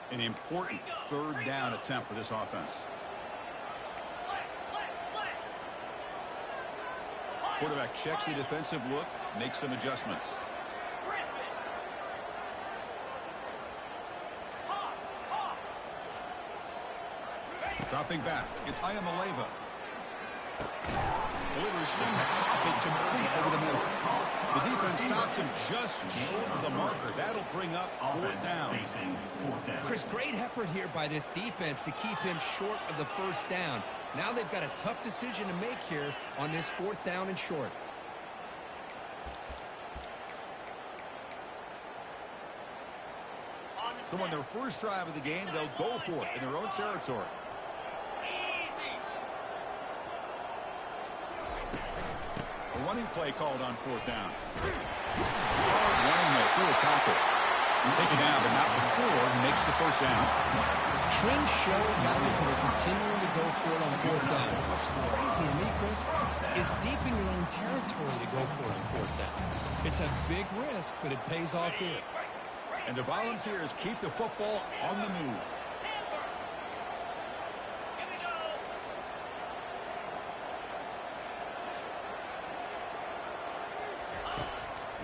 An important third down attempt for this offense. Quarterback checks the defensive look, makes some adjustments. Dropping back, it's Ayamaleva. Delivers from the pocket complete over the middle. The defense stops him just short of the marker. That'll bring up fourth down. Chris, great effort here by this defense to keep him short of the first down. Now they've got a tough decision to make here on this fourth down and short. So on their first drive of the game, they'll go for it in their own territory. A running play called on fourth down. It's a hard running there through a tackle. Take it down, but not before he makes the first down. Trends show guys that are continuing to go for it on fourth down. What's crazy to me, Chris, is deep in your own territory to go for it on fourth down. It's a big risk, but it pays off here. And the Volunteers keep the football on the move.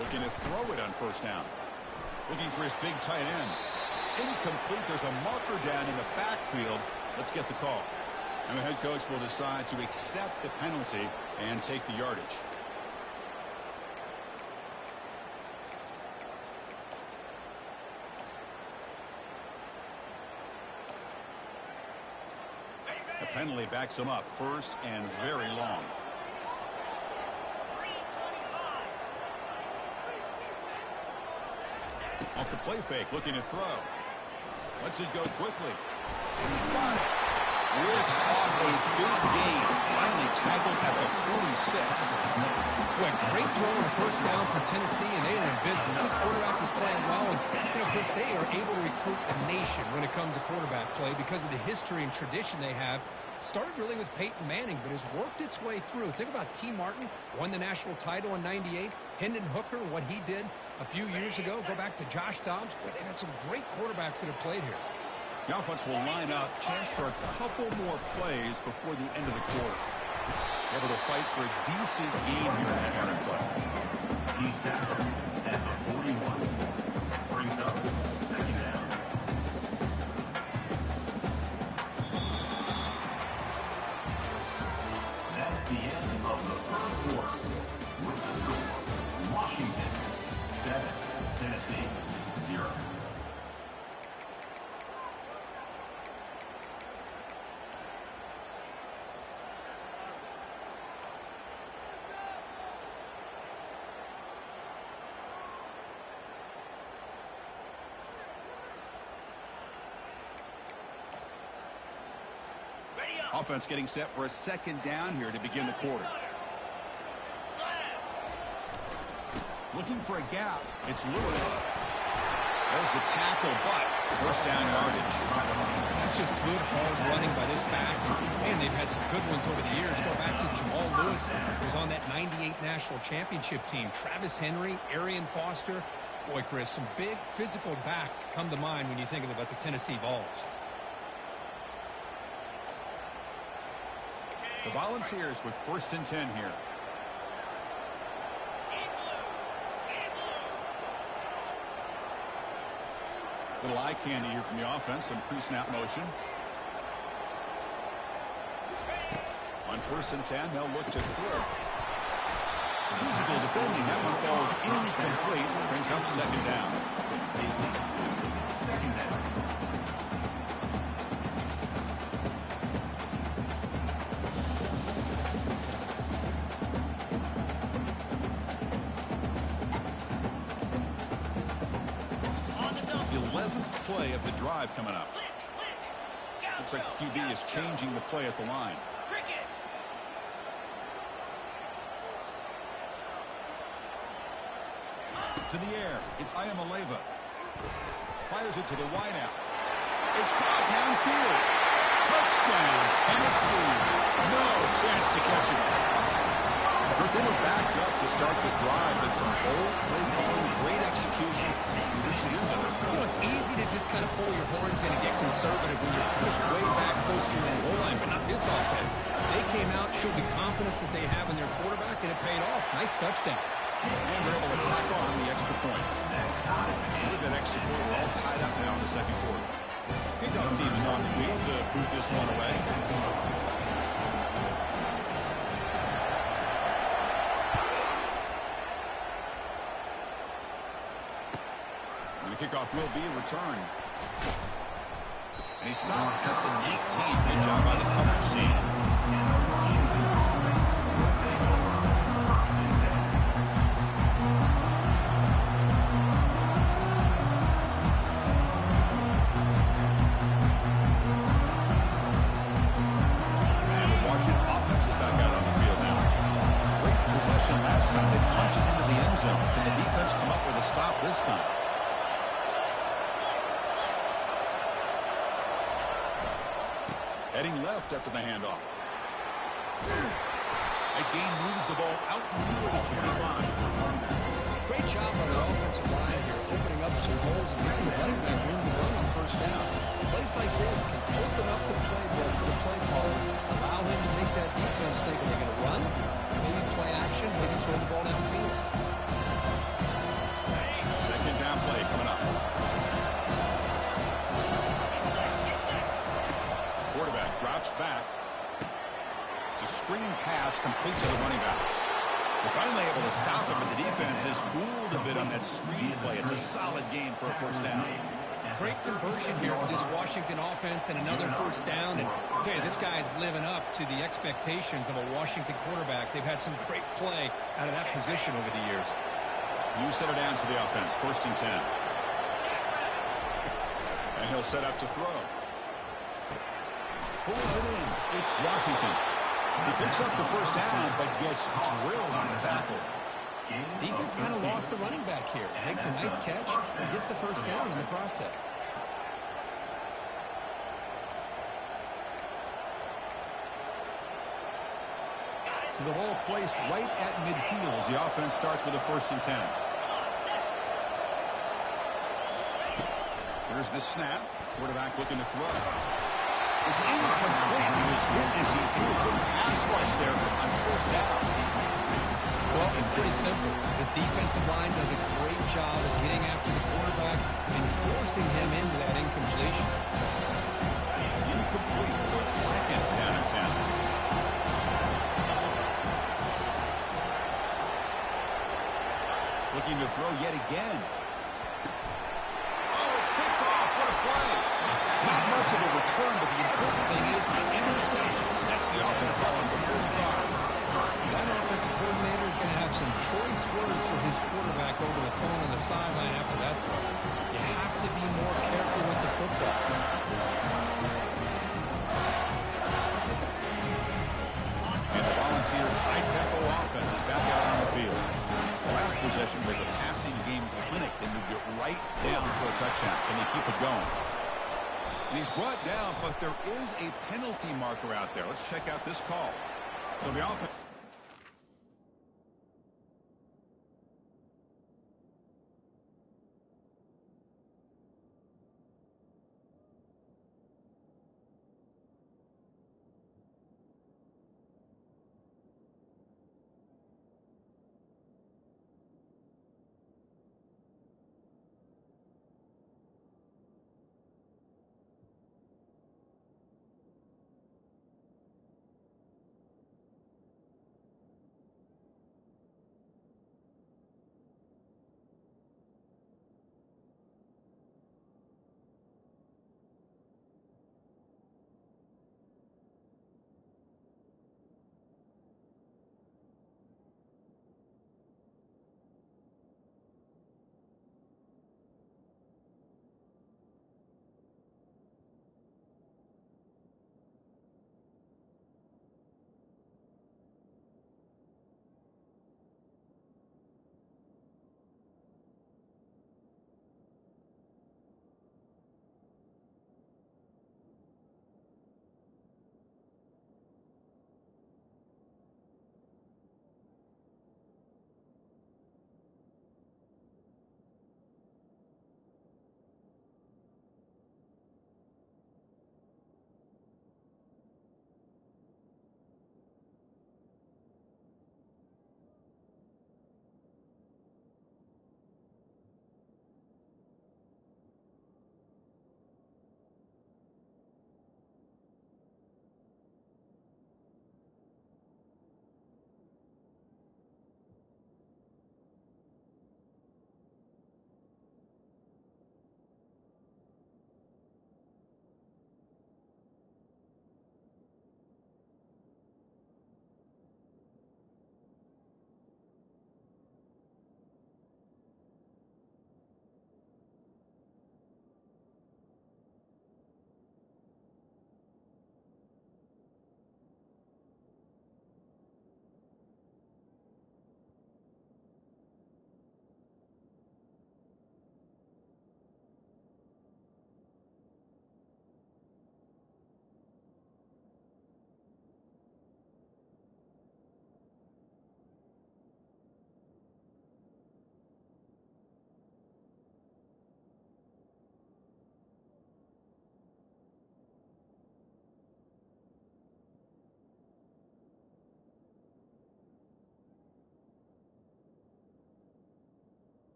Looking to throw it on first down. Looking for his big tight end. Incomplete. There's a marker down in the backfield. Let's get the call. And the head coach will decide to accept the penalty and take the yardage. The penalty backs him up. First and very long. Off the play fake, looking to throw. Lets it go quickly. He's got it. Rips off a big gain. Finally tackled at the 46. Boy, great throw on first down for Tennessee, and they are in business. This quarterback is playing well, and Chris, they are able to recruit a nation when it comes to quarterback play because of the history and tradition they have. Started really with Peyton Manning, but has worked its way through. Think about T. Martin, won the national title in '98. Hendon Hooker, what he did a few years ago. Go back to Josh Dobbs. Boy, they've had some great quarterbacks that have played here. The offense will line up. Chance for a couple more plays before the end of the quarter. Able to fight for a decent game here at running play. He's tackled at the 41. Brings up second down. That's the end of the third quarter. With the score, Washington 7, Tennessee 0. Offense getting set for a second down here to begin the quarter. Looking for a gap. It's Lewis. There's the tackle, but first down yardage. That's just good, hard running by this back. And they've had some good ones over the years. Go back to Jamal Lewis, who was on that '98 national championship team. Travis Henry, Arian Foster. Boy, Chris, some big physical backs come to mind when you think about the Tennessee Vols. The Volunteers with first and 10 here. Little eye candy here from the offense. Some pre-snap motion. On first and 10, they'll look to throw. Physical defending. That one falls incomplete. Brings up second down. Second down. Play of the drive coming up. Looks like the QB is changing the play at the line. To the air, it's Ayamaleva. Fires it to the wideout. It's caught downfield. Touchdown, Tennessee. No chance to catch it. But they were backed up to start the drive, but some bold play calling, great execution. Reach the end zone. You know, it's easy to just kind of pull your horns in and get conservative when you're pushed way back close to your own goal line, but not this offense. They came out, showed the confidence that they have in their quarterback, and it paid off. Nice touchdown. And they're able to tack on the extra point. With that extra point, we're all tied up now in the second quarter. Kickoff team is on the field to boot this one away. And the kickoff will be a return. And he stopped at the 19. Good job by the coverage team. Last time they punched it into the end zone. Can the defense come up with a stop this time? Heading left after the handoff. That gain moves the ball out near the 25. Great job on the offensive line here, opening up some holes and giving the running back room to run on first down. Plays like this can open up the playbook for the play caller, allow him to make that defense think, are they going to run? Maybe play action, maybe throw the ball downfield. Second down play coming up. Quarterback drops back. It's a screen pass complete to the running back. They're finally able to stop him, but the defense is fooled a bit on that screen play. It's a solid gain for a first down. Great conversion here for this Washington offense and another first down. And I tell you, this guy's living up to the expectations of a Washington quarterback. They've had some great play out of that position over the years. New set of downs for the offense, 1st and 10. And he'll set up to throw. Pulls it in. It's Washington. He picks up the first down, but gets drilled on the tackle. Defense kind of lost the running back here. Makes a nice catch and gets the first down in the process. So the ball placed right at midfield as the offense starts with a 1st and 10. Here's the snap. Quarterback looking to throw. It's incomplete. He was hit as he threw a good pass rush there on first down. Well, it's pretty simple. The defensive line does a great job of getting after the quarterback and forcing him into that incompletion. Incomplete, so it's 2nd down and 10. Looking to throw yet again. Oh, it's picked off. What a play. Not much of a return, but the important thing is the interception sets the offense up at the 45. That offensive coordinator is going to have some choice words for his quarterback over the phone on the sideline after that throw. You have to be more careful with the football. And the Volunteers' high-tempo offense is back out on the field. The last possession was a passing game clinic. They moved it right down for a touchdown. Can they keep it going? And he's brought down, but there is a penalty marker out there. Let's check out this call. So the offense...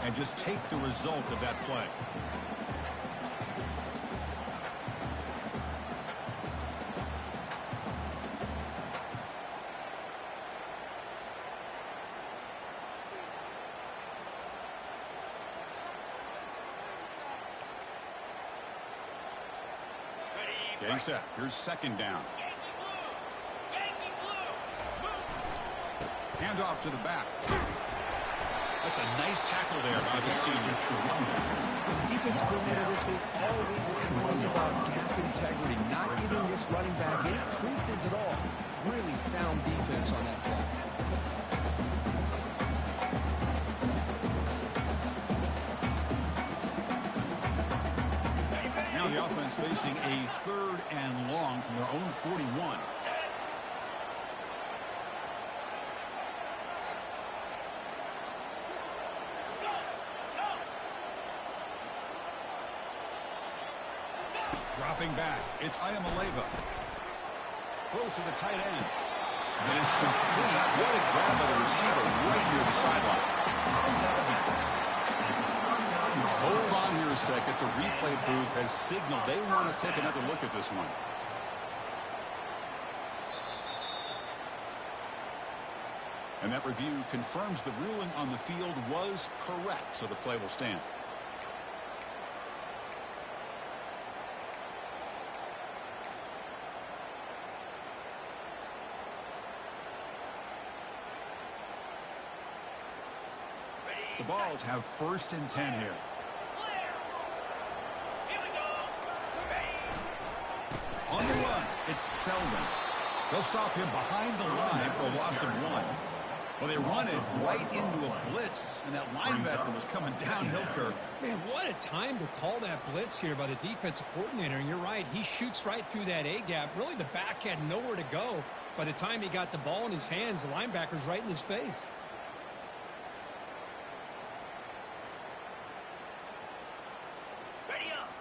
and just take the result of that play. Getting set. Here's second down. Hand off to the back. That's a nice tackle there by the senior. The defense coordinator this week all week telling us about gap integrity, not giving this running back any creases at all. Really sound defense on that play. Now the offense facing a 3rd and long from their own 41. Dropping back, it's Ayamaleva. Close to the tight end. And it's complete. What a grab by the receiver right near the sideline. Hold on here a second. The replay booth has signaled they want to take another look at this one. And that review confirms the ruling on the field was correct, so the play will stand. The Vols have 1st and 10 here. On the run, it's Selden. They'll stop him behind the line for a loss of 1. Well, they run it right into a blitz, and that linebacker was coming downhill, Kirk. Man, what a time to call that blitz here by the defensive coordinator. And you're right, he shoots right through that A-gap. Really, the back had nowhere to go. By the time he got the ball in his hands, the linebacker's right in his face.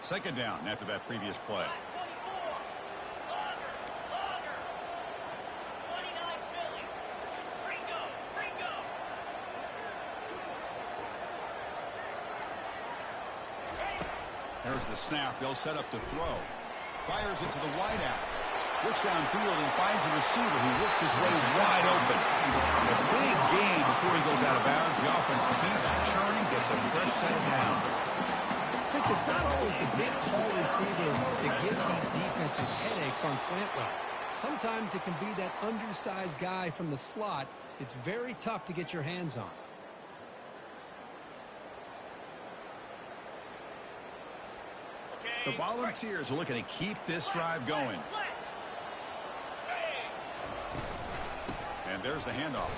Second down after that previous play. There's the snap. They'll set up the throw. Fires it to the wideout. Looks downfield and finds a receiver who worked his way wide open. A big gain before he goes out of bounds. The offense keeps churning, gets a fresh set of downs. Chris, it's not always the big, tall receiver that gives these defenses headaches on slant routes. Sometimes it can be that undersized guy from the slot. It's very tough to get your hands on. The Volunteers are looking to keep this drive going. And there's the handoff.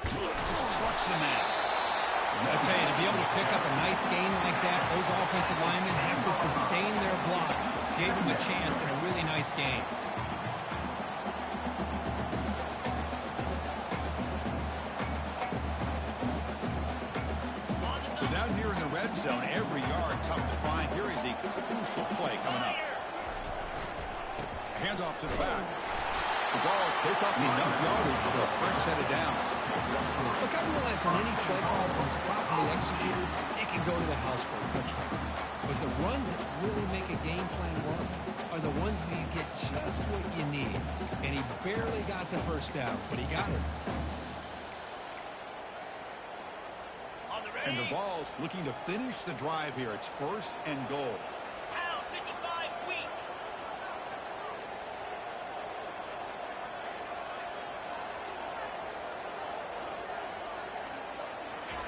Just trucks the man. I tell you, to be able to pick up a nice gain like that, those offensive linemen have to sustain their blocks. Gave them a chance and a really nice gain. So down here in the red zone, every yard tough to find. Here is a crucial play coming up. Handoff to the back. The Vols pick up enough yardage for a fresh set of downs. Look, I realize on any play call, if it's properly executed, it can go to the house for a touchdown. But the runs that really make a game plan work are the ones where you get just what you need. And he barely got the first down, but he got it. And the Vols looking to finish the drive here. It's 1st and goal.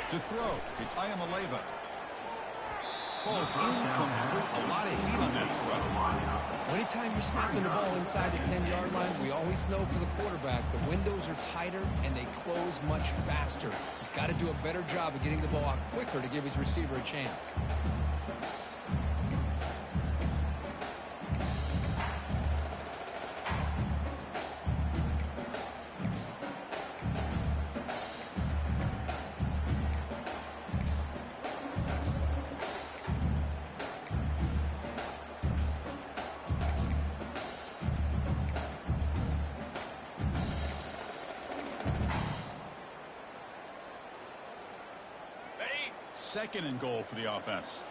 To throw, it's Ayamaleva. Ball is incomplete. A lot of heat on that throw. Anytime you're snapping the ball inside the 10-yard line, we always know for the quarterback, the windows are tighter and they close much faster. He's got to do a better job of getting the ball out quicker to give his receiver a chance. 2nd and goal for the offense.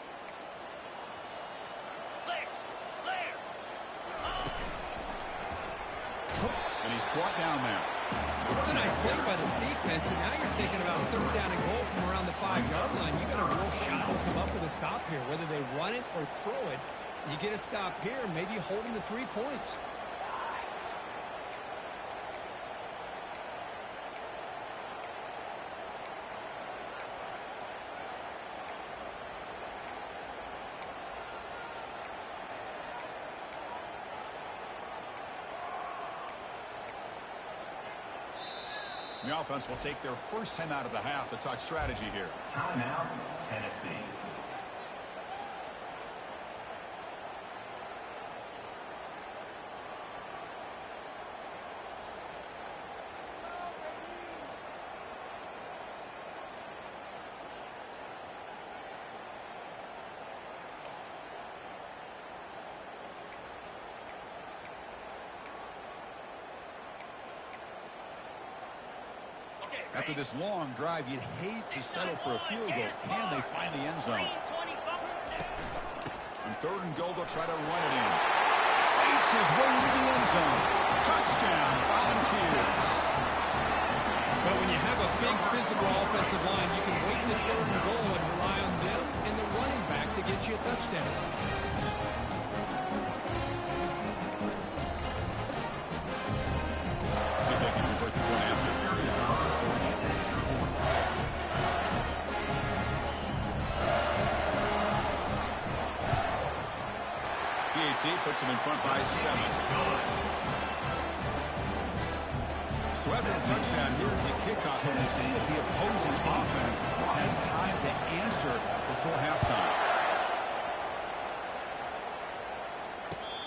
And he's brought down there. It's a nice play by this defense, and now you're thinking about 3rd down and goal from around the 5-yard line. You got a real shot to come up with a stop here. Whether they run it or throw it, you get a stop here, maybe hold them to 3 points. The offense will take their first 10 out of the half to talk strategy here. Timeout, Tennessee. After this long drive, you'd hate to settle for a field goal. Can they find the end zone? On 3rd and goal, they'll try to run it in. Fakes his way into the end zone. Touchdown, Volunteers. But when you have a big physical offensive line, you can wait to 3rd and goal and rely on them and the running back to get you a touchdown. See if they can convert the point after. Puts him in front by 7. So after the touchdown, here's the kickoff, and we'll see if the opposing offense has time to answer before halftime.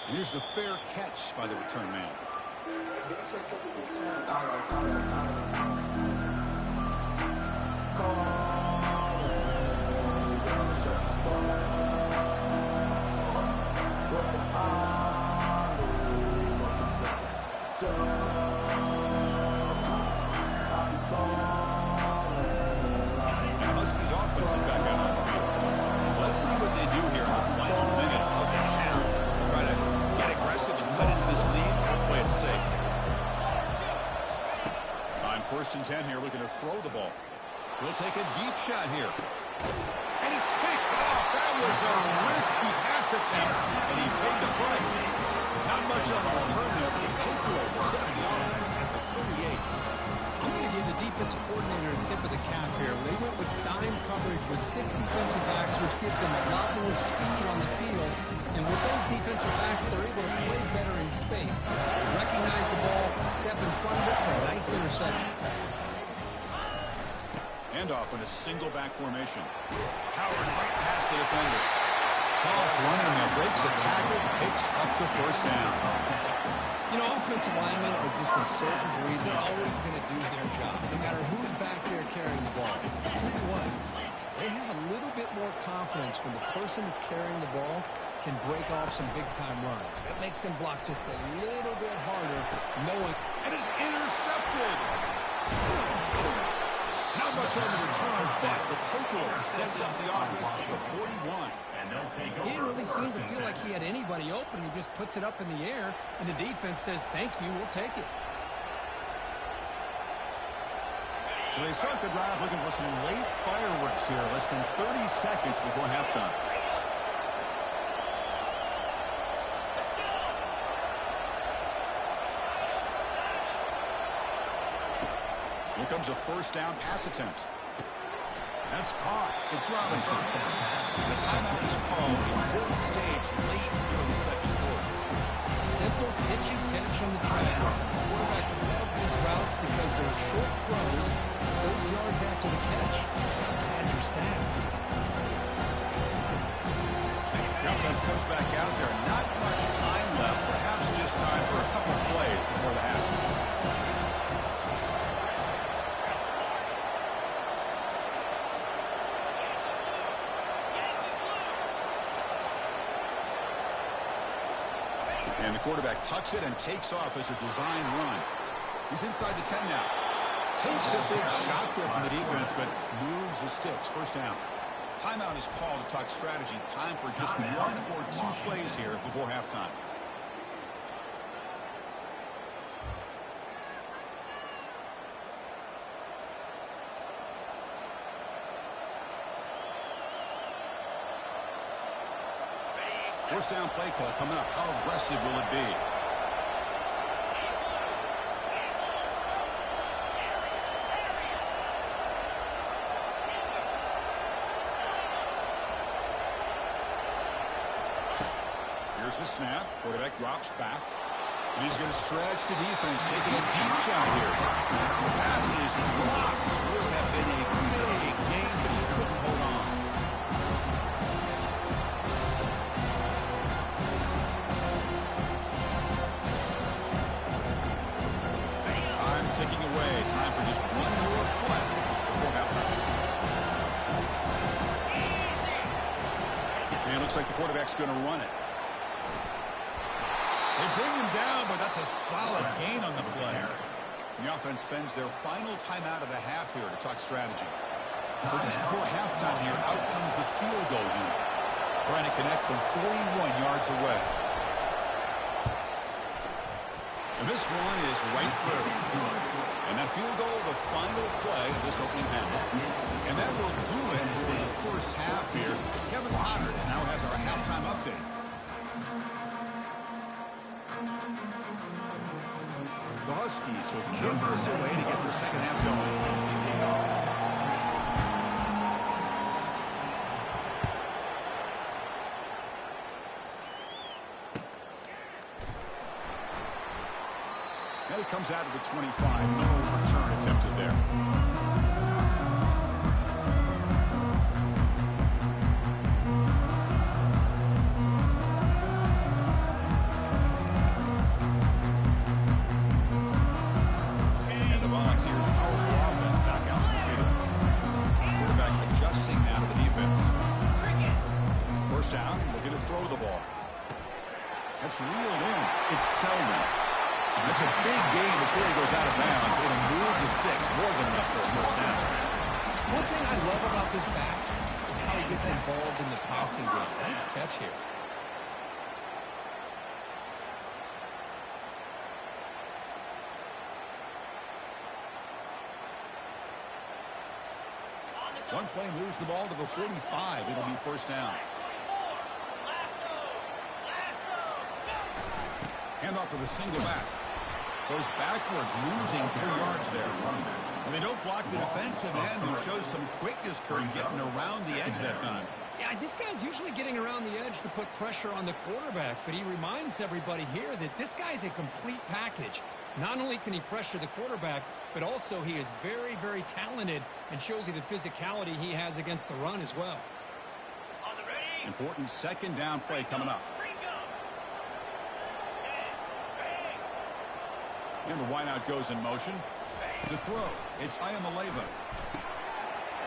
And here's the fair catch by the return man. First and 10 here, looking to throw the ball. We'll take a deep shot here. And he's picked off. That was a risky pass attempt, and he paid the price. Not much on the return there, but a takeaway will set up the offense at the 38. I'm going to give the defensive coordinator a tip of the cap here. They went with dime coverage with 6 defensive backs, which gives them a lot more speed on the field. And with those defensive backs, they're able to play better in space. Recognize the ball, step in front of it for a nice interception. Handoff in a single back formation. Howard right past the defender. Tough running there, breaks a tackle, picks up the first down. You know, offensive linemen are just a certain breed. They're always going to do their job, no matter who's back there carrying the ball. I'll tell you what, they have a little bit more confidence when the person that's carrying the ball can break off some big-time runs. That makes them block just a little bit harder, knowing... And it's intercepted! Not much on the return, but the takeaway sets up the offense at the 41. He didn't really seem to feel like he had anybody open. He just puts it up in the air, and the defense says, thank you, we'll take it. So they start the drive looking for some late fireworks here, less than 30 seconds before halftime. Here comes a first down pass attempt. That's caught. It's Robinson. The timeout is called. Important stage late in the second quarter. Simple pitch and catch on the track. Quarterbacks love these routes because they're short throws. Those yards after the catch add your stats. The offense comes back out there. Not much time left. Perhaps just time for a couple plays before the half. And the quarterback tucks it and takes off as a design run. He's inside the 10 now. Takes a big shot there from the defense, but moves the sticks. First down. Timeout is called to talk strategy. Time for just 1 or 2 plays here before halftime. First down play call coming up. How aggressive will it be? Here's the snap. Quarterback drops back. And he's going to stretch the defense, taking a deep shot here. The pass is dropped. Would have been a big game, but he couldn't hold on. Time ticking away. Time for just 1 more play before halftime. And it looks like the quarterback's going to run it. They bring him down, but that's a solid gain on the play. The offense spends their final timeout of the half here to talk strategy. So just before halftime here, out comes the field goal unit, trying to connect from 41 yards away. And this one is right through. And that field goal, the final play of this opening half. And that will do it for the first half here. Kevin Roberts now has our halftime update. The Huskies will kick this away to get the second half going. And it comes out of the 25. No return attempted there. That's a big gain before he goes out of bounds. It'll move the sticks more than enough for a first down. One thing I love about this back is how he gets involved in the passing game. Nice catch here. One play moves the ball to the 45. It'll be first down. Hand off to the single back. Goes backwards, losing 3 yards there. And they don't block the defensive end, who shows some quickness, Kurt, getting around the edge that time. Yeah, this guy's usually getting around the edge to put pressure on the quarterback, but he reminds everybody here that this guy's a complete package. Not only can he pressure the quarterback, but also he is very, very talented and shows you the physicality he has against the run as well. Important second down play coming up. And the wideout goes in motion. The throw. It's Iamaleava.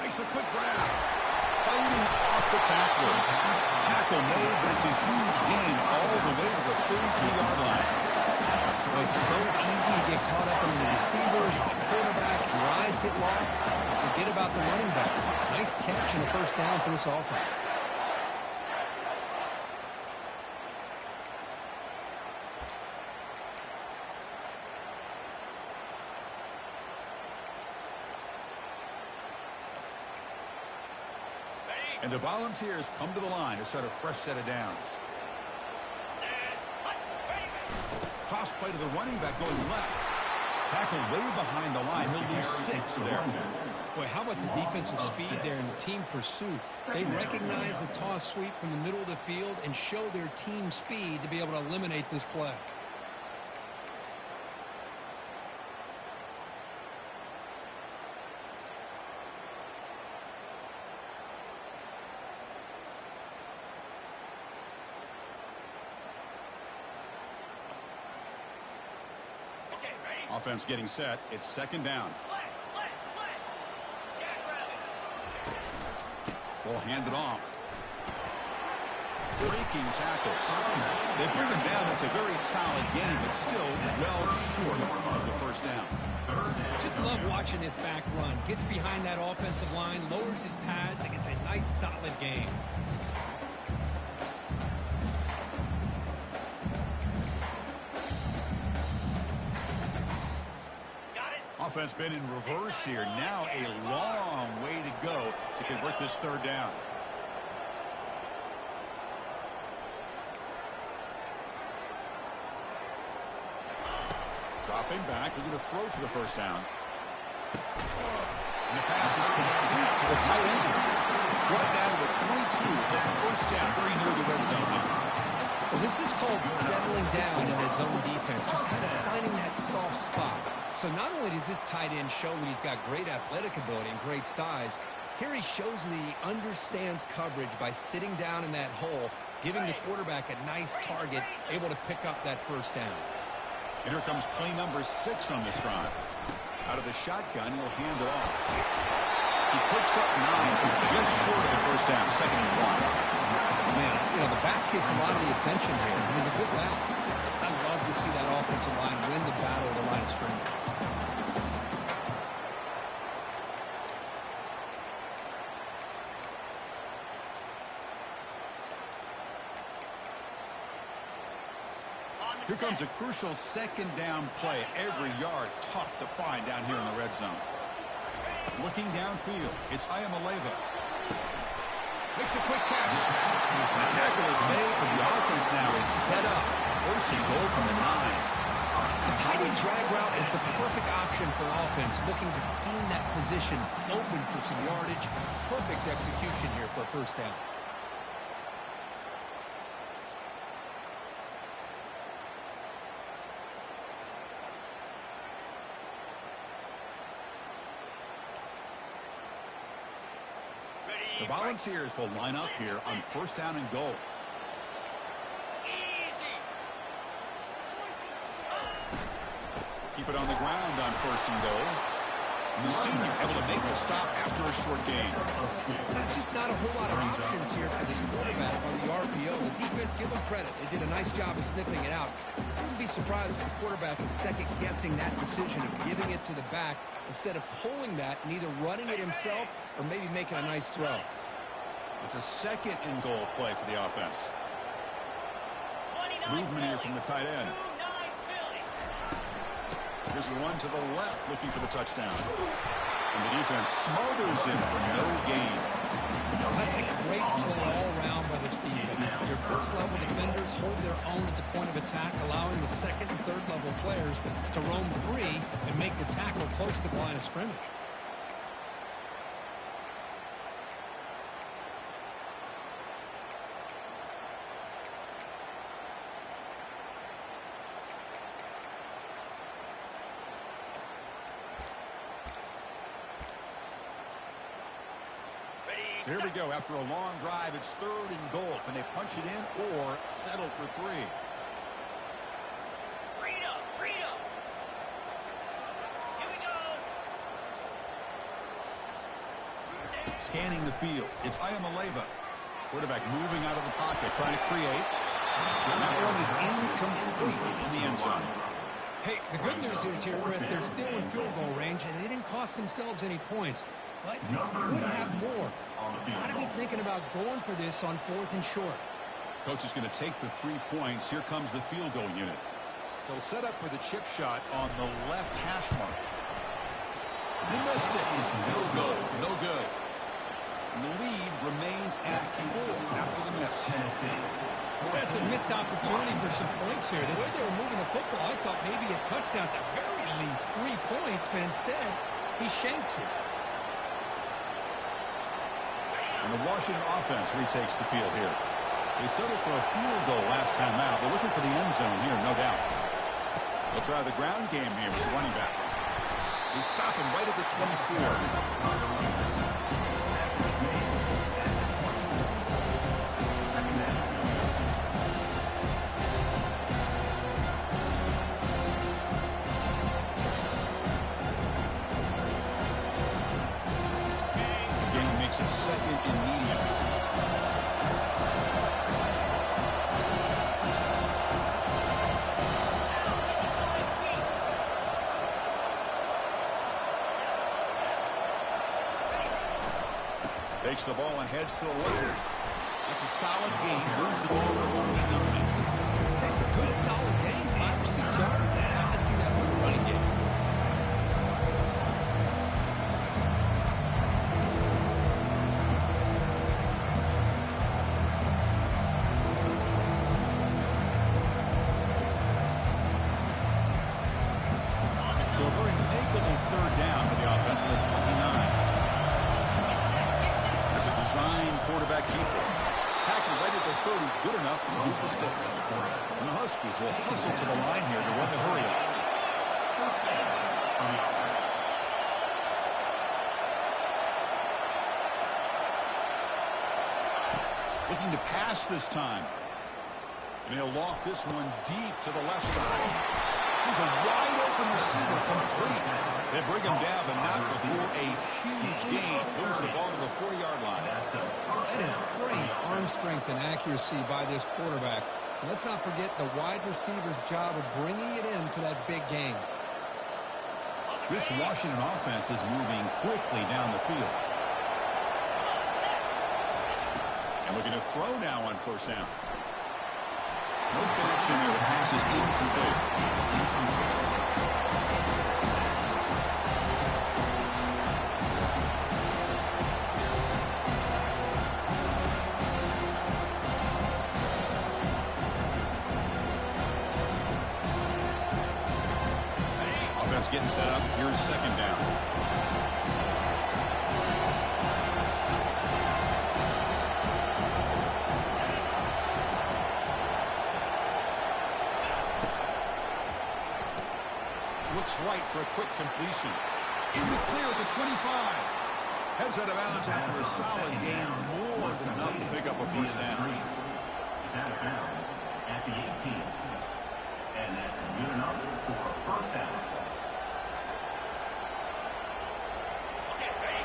Makes a quick grab. Fighting off the tackler. Tackle made, but it's a huge gain all the way to the 33-yard line. Well, it's so easy to get caught up in the receivers, the quarterback, and your eyes get lost. Forget about the running back. Nice catch and a first down for this offense. And the Volunteers come to the line to start a fresh set of downs. Toss play to the running back going left. Tackle way behind the line. He'll lose 6 there. Boy, how about the defensive speed there in the team pursuit? They recognize the toss sweep from the middle of the field and show their team speed to be able to eliminate this play. Offense getting set. It's second down. Will hand it off. breaking tackles. They bring him down. It's a very solid game, but still well short of the first down. Just love watching this back run. Gets behind that offensive line, lowers his pads, and gets a nice, solid gain. Offense been in reverse here. Now a long way to go to convert this third down. Dropping back, looking to throw for the first down. And the pass is complete to the tight end. Brought down to the 22. It's a first down, very near the red zone now. Well, this is called settling down in his own defense, just kind of finding that soft spot. So not only does this tight end show that he's got great athletic ability and great size, here he shows that he understands coverage by sitting down in that hole, giving the quarterback a nice target, able to pick up that first down. And here comes play number 6 on this drive. Out of the shotgun, he'll hand it off. He picks up 9, so just short of the first down, 2nd and 1. Man, you know, the back gets a lot of the attention here. He's a good back. I love to see that offensive line win the battle of the line of scrimmage. Here comes a crucial 2nd down play. Every yard tough to find down here in the red zone. Looking downfield, it's Ayamaleva. Makes a quick catch. The tackle is made, but the offense now is set up. 1st and goal from the 9. The tight end drag route is the perfect option for offense, looking to scheme that position open for some yardage. Perfect execution here for a first down. The Volunteers will line up here on 1st down and goal. Keep it on the ground on 1st and goal. And the senior able to make the stop after a short gain. There's just not a whole lot of options here for this quarterback on the RPO. The defense, give them credit. They did a nice job of sniffing it out. I wouldn't be surprised if the quarterback is second-guessing that decision of giving it to the back instead of pulling that and either running it himself or maybe making a nice throw. It's a 2nd and goal play for the offense. Movement here from the tight end. Here's the one to the left, looking for the touchdown. And the defense smothers him for no gain. That's a great play all around by this defense. Your first-level defenders hold their own at the point of attack, allowing the 2nd and 3rd-level players to roam free and make the tackle close to the line of scrimmage. Here we go. After a long drive, it's 3rd and goal. Can they punch it in or settle for 3? Freedom. Here we go. Scanning the field. It's Ayamaleva. Quarterback moving out of the pocket, trying to create. And that one is incomplete in the end zone. Hey, the good news is here, Chris, they're still in field goal range, and they didn't cost themselves any points. But they could have more. Got to be thinking about going for this on 4th and short. Coach is going to take the 3 points. Here comes the field goal unit. They'll set up for the chip shot on the left hash mark. He missed it. No go. No good. And the lead remains at 4 after the miss. That's a missed opportunity for some points here. The way they were moving the football, I thought maybe a touchdown, at the very least 3 points, but instead he shanks it. And the Washington offense retakes the field here. They settled for a field goal last time out. They're looking for the end zone here, no doubt. They'll try the ground game here with the running back. They stop him right at the 24. It's a 2nd and medium. Takes the ball and heads to the left. That's a solid gain. Moves the ball to the 29. That's a good, solid gain. 5 or 6 yards. Love to see that from the running game. So a very makeable third down for the offense on the 29. There's a design quarterback keeper. Tackled right at the 30, good enough to move the sticks. And the Huskies will hustle to the line here to run the hurry up. First down for the offense. Looking to pass this time. And he'll loft this one deep to the left side. He's a wide open receiver, complete. They bring him down, but not before a huge gain. Moves the ball to the 40-yard line. That is great arm strength and accuracy by this quarterback. And let's not forget the wide receiver's job of bringing it in for that big gain. This Washington offense is moving quickly down the field. And looking to throw now on first down. No connection there. The pass is incomplete. Offense getting set up. Here's second down. Looks right for a quick completion. In the clear at the 25. Heads out of bounds after a solid gain. More than enough to pick up a first down. He's out of bounds at the 18. And that's good enough for a first down. Okay, ready?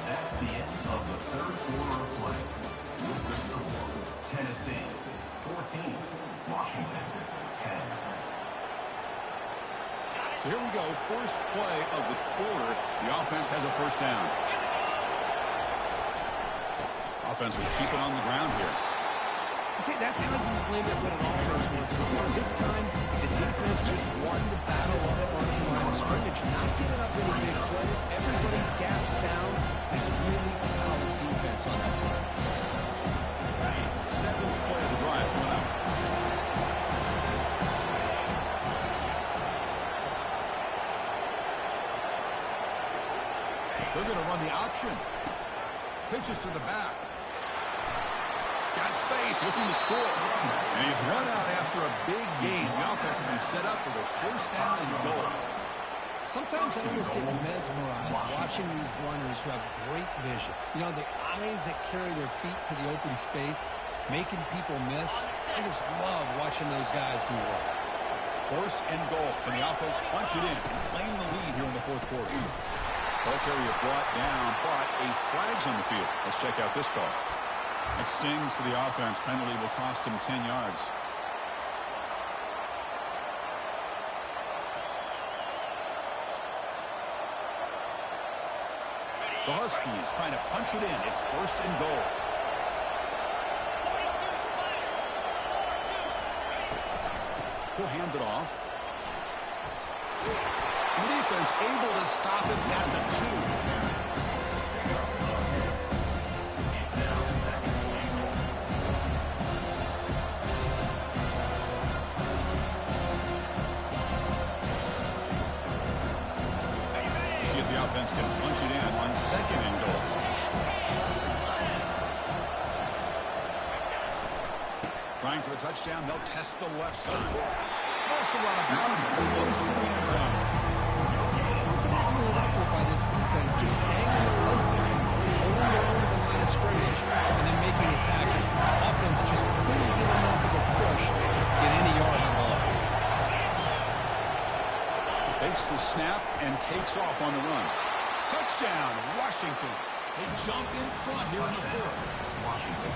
That's the end of the third quarter of play. With the score, Tennessee 14, Washington 10. So here we go. First play of the quarter. The offense has a first down. Offense will keep it on the ground here. See, that's how you limit what an offense wants to do. This time, the defense just won the battle up front of the line of scrimmage. Not giving up any big plays. Everybody's gap sound. It's really solid defense on that part. Seventh play of the drive coming up. They're going to run the option. Pitches to the back. Got space, looking to score. And he's run out after a big gain. The offense will be set up with a first down and goal. Sometimes I almost get mesmerized watching these runners who have great vision. You know, the eyes that carry their feet to the open space, making people miss. I just love watching those guys do work. First and goal. Can the offense punch it in and claim the lead here in the fourth quarter? Ball carrier brought down, but a flag's on the field. Let's check out this call. It stings for the offense. Penalty will cost him 10 yards. The Huskies trying to punch it in. It's first and goal. 42 He'll hand it off. The defense able to stop him at the 2. See if the offense can punch it in on second and goal. Trying for the touchdown. They'll test the left side. Also out of bounds, close to the end zone. It's an excellent effort by this defense, just staying in their offense, holding their own at the line of scrimmage, and then making a tackle. Offense just couldn't get enough of a push to get any yards long. Takes the snap and takes off on the run. Touchdown, Washington. They jump in front here in the fourth. Washington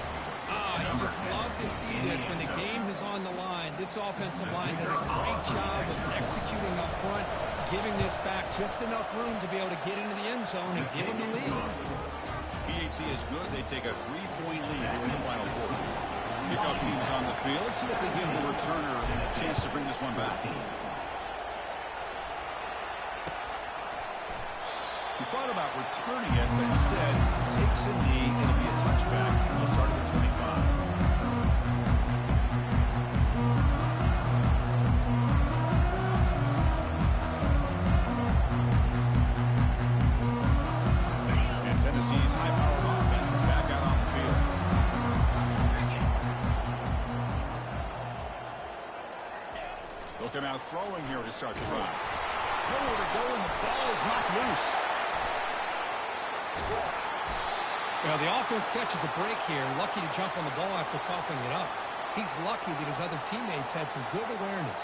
You just love to see this when the game is on the line. This offensive line does a great job of executing up front, giving this back just enough room to be able to get into the end zone and give them the lead. PAT is good. They take a 3-point lead here in the final quarter. Kickoff team is on the field. Let's see if they give the returner a chance to bring this one back. He thought about returning it, but instead takes a knee. It'll be a touchback. He'll start at the 25. And Tennessee's high-powered offense is back out on the field. They'll come out throwing here to start the drive. Nowhere to go, and the ball is knocked loose. Well, the offense catches a break here, lucky to jump on the ball after coughing it up. He's lucky that his other teammates had some good awareness.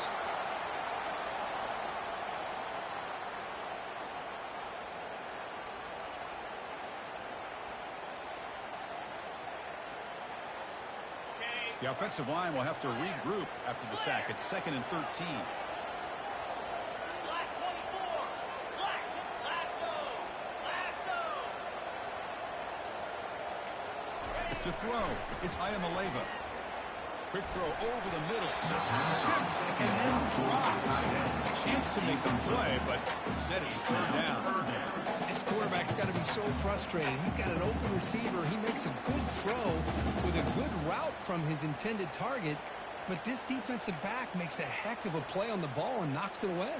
The offensive line will have to regroup after the sack. It's 2nd and 13. To throw, it's Ayamaleva. Quick throw over the middle. Tipped and then drops. A chance to make the play, but instead it's 3rd down. This quarterback's got to be so frustrated. He's got an open receiver. He makes a good throw with a good route from his intended target, but this defensive back makes a heck of a play on the ball and knocks it away.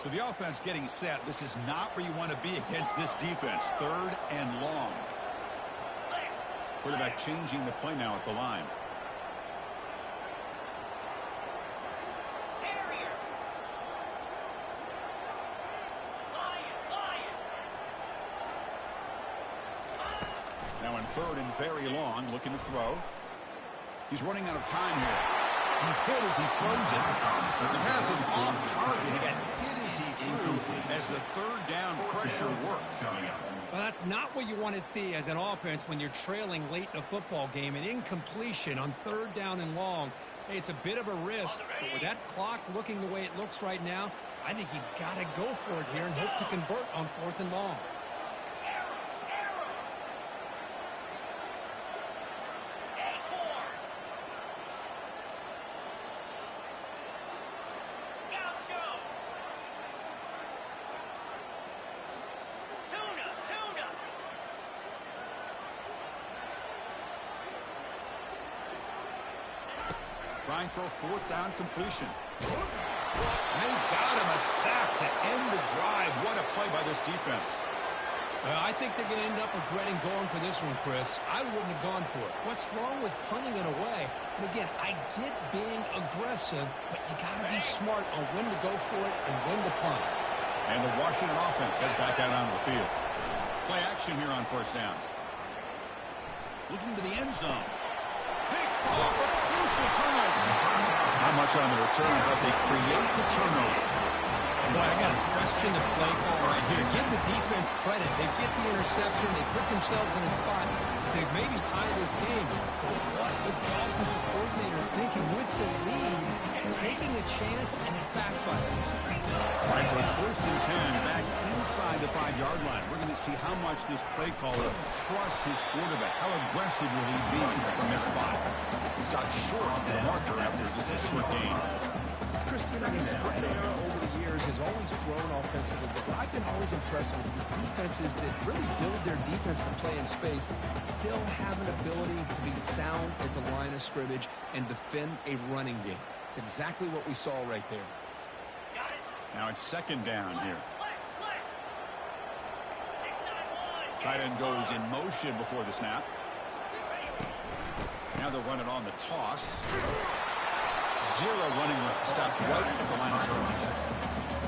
So the offense getting set. This is not where you want to be against this defense. 3rd and long. Quarterback changing the play now at the line. Now in 3rd and very long, looking to throw. He's running out of time here. He's hit as he throws it. The pass is off target. He got hit as he threw as the 3rd down pressure works. Well, that's not what you want to see as an offense when you're trailing late in a football game. An incompletion on 3rd down and long. Hey, it's a bit of a risk, but with that clock looking the way it looks right now, I think you've got to go for it here and hope to convert on 4th and long. Trying for a 4th down completion. And they've got him a sack to end the drive. What a play by this defense. I think they're going to end up regretting going for this one, Chris. I wouldn't have gone for it. What's wrong with punting it away? And again, I get being aggressive, but you got to be smart on when to go for it and when to punt. And the Washington offense heads back out on the field. Play action here on 1st down. Looking to the end zone. Picked off a crucial turnover. Not much on the return, but they create the turnover. Boy, I got to question the play call right here. Give the defense credit. They get the interception. They put themselves in a spot to maybe tie this game. But what was the offensive coordinator thinking with the lead? Taking a chance, and it backfired. All right, so it's 1st and 10 back inside the 5-yard line. We're going to see how much this play caller trusts his quarterback. How aggressive will he be from this spot? He stopped short of the marker after just a short gain. Chris, the spread era over the years has always grown offensively, but what I've been always impressed with the defenses that really build their defense to play in space still have an ability to be sound at the line of scrimmage and defend a running game. It's exactly what we saw right there. Now it's 2nd down here. Tight end goes in motion before the snap. Now they'll run it on the toss. 0 running room. Stop right at the line of scrimmage.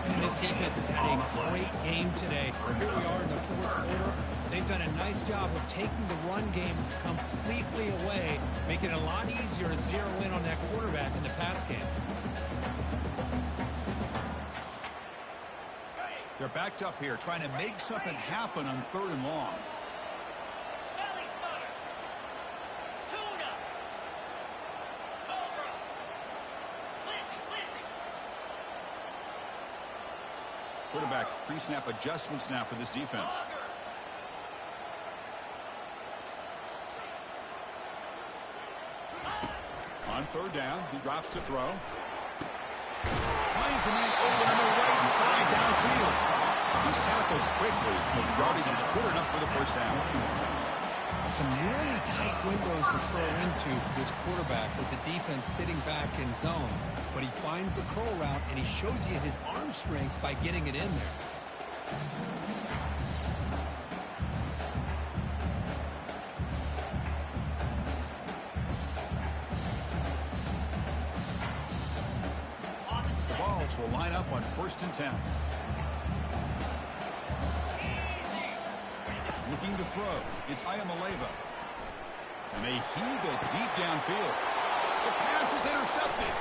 And this defense has had a great game today. Here we are in the 4th quarter. They've done a nice job of taking the run game completely away, making it a lot easier to zero in on that quarterback in the pass game. They're backed up here, trying to make something happen on 3rd and long. Belly stutter. Tuna. Cobra. Lizzie. Quarterback pre-snap adjustments now for this defense. On 3rd down, he drops to throw. Finds a man open on the right side downfield. He's tackled quickly, but yardage is good enough for the 1st down. Some really tight windows to throw into for this quarterback with the defense sitting back in zone. But he finds the curl route, and he shows you his arm strength by getting it in there. The Vols will line up on 1st and 10. Looking to throw. It's Ayamaleva. And they heave it deep downfield. The pass is intercepted.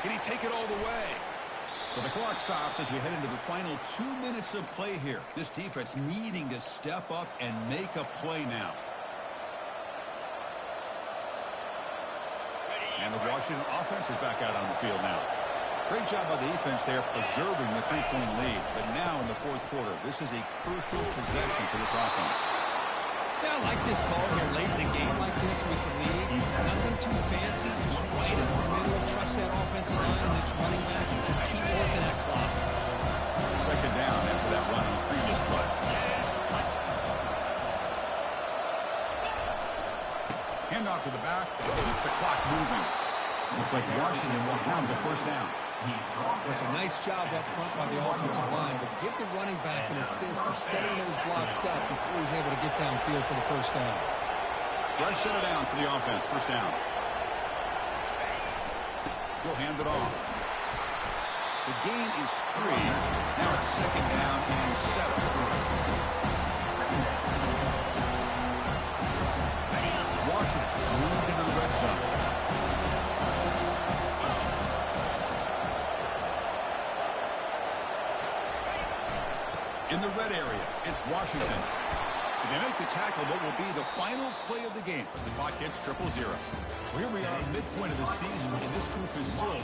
Can he take it all the way? So the clock stops as we head into the final 2 minutes of play here. This defense needing to step up and make a play now. And the Washington offense is back out on the field now. Great job by the defense there preserving the 3-point lead. But now in the 4th quarter, this is a crucial possession for this offense. Yeah, I like this call here late in the game like this with the lead. Nothing too fancy, just right up the middle. Trust that offensive line and this running back and just keep working that clock. 2nd down after that run on the previous play. Handoff to the back. Keep the clock moving. Looks like Washington will have the 1st down. It's a nice job up front by the offensive line, but give the running back an assist for setting those blocks up before he's able to get downfield for the 1st down. Fresh set of downs for the offense. 1st down. He'll hand it off. The gain is 3. Now it's 2nd down and 7. Washington's moved into the red zone. In the red area, it's Washington. So they make the tackle, but will be the final play of the game as the clock hits 0-0. Well, here we are, midpoint of the season, and this group is still